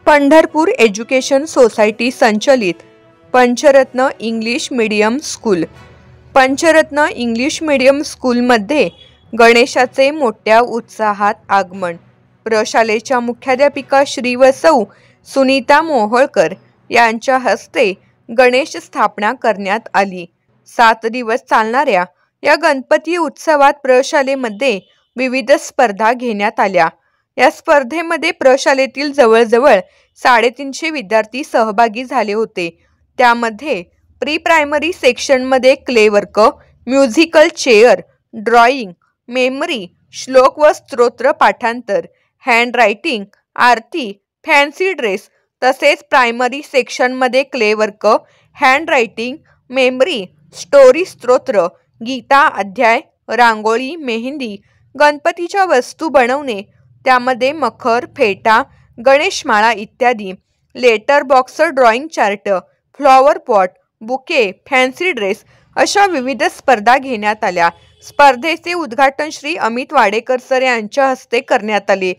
Pandharpur education society संचलित Panchratna English medium school. Panchratna English medium स्कूलमध्ये गणेशाचे मोठ्या उत्साहात आगमन। प्रशालेच्या मुख्याध्यापिका श्री व सौ सुनीता मोहोळकर यांच्या हस्ते गणेश स्थापना करण्यात आली। 7 दिवस चालणाऱ्या या गणपती उत्सवात प्रशालेमध्ये विविध स्पर्धा घेण्यात आल्या। या स्पर्धेमध्ये प्रशालेतील जवळजवळ 350 विद्यार्थी सहभागी झाले होते। त्यामध्ये प्री प्रायमरी सेक्शनमध्ये clay work, musical chair, drawing, memory, श्लोक व स्तोत्र पाठांतर, हँड रायटिंग, आरती, फॅन्सी ड्रेस तसेच प्रायमरी सेक्शनमध्ये clay work, hand writing, memory, story, स्तोत्र, गीता अध्याय, रांगोळी, मेहंदी, गणपतीच्या वस्तू बनवणे, त्यामध्ये मखर, फेटा, गणेशमाळा इत्यादी, letter box, drawing chart, flower pot, bouquet, fancy dress अशा विविध स्पर्धा घेण्यात आल्या। स्पर्धेचे उद्घाटन श्री अमित वाडेकर सर यांच्या हस्ते करण्यात आले।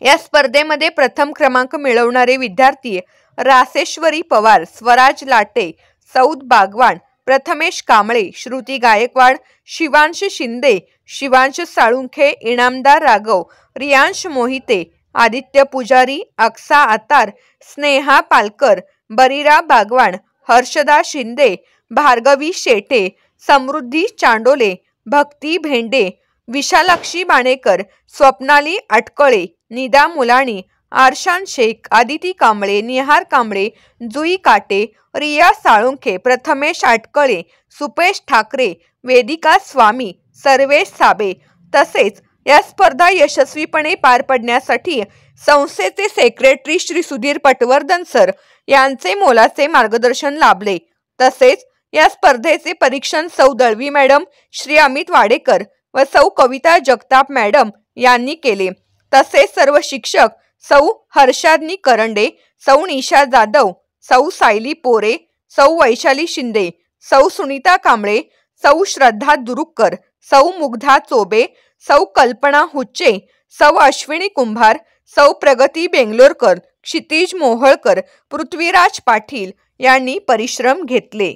या स्पर्धेमध्ये प्रथम क्रमांक मिळवणारे विद्यार्थी रासेश्वरी पवार, स्वराज लाटे, सौद बागवान, प्रथमेश कांबळे, श्रुती गायकवाड, शिवांश शिंदे, शिवांश साळुंखे, इनामदार राघव, रियांश मोहिते, आदित्य पुजारी, अक्सा आतार, स्नेहा पालकर, बरीरा बागवान, हर्षदा शिंदे, भार्गवी शेटे, समृद्धी चांडोले, भक्ती भेंडे, विशालाक्षी बाणेकर, स्वप्नाली अटकळे, निदा मुलाणी, आरशान शेख, आदिती कांबळे, निहार कांबळे, जुई काटे, रिया साळुंखे, प्रथमेश अटकळे, सुपेश ठाकरे, वेदिका स्वामी, सर्वेश साबे तसेच या स्पर्धा यशस्वीपणे पार पडण्यासाठी संस्थेचे सेक्रेटरी श्री सुधीर पटवर्धन सर यांचे मोलाचे मार्गदर्शन लाभले। तसेच या स्पर्धेचे परीक्षण सौ दळवी मॅडम, श्री अमित वाडेकर व सौ कविता जगताप मॅडम यांनी केले। तसेच सर्व शिक्षक सौ हर्षादनी करंडे, सौ निशा जाधव, सौ सायली पोरे, सौ वैशाली शिंदे, सौ सुनीता कांबळे, सौ श्रद्धा दुरुक्कर, सौ मुग्धा चोबे, सौ कल्पना हुच्चे, सौ अश्विनी कुंभार, सौ प्रगती बेंगलोरकर, क्षितिज मोहोळकर, पृथ्वीराज पाटील यांनी परिश्रम घेतले।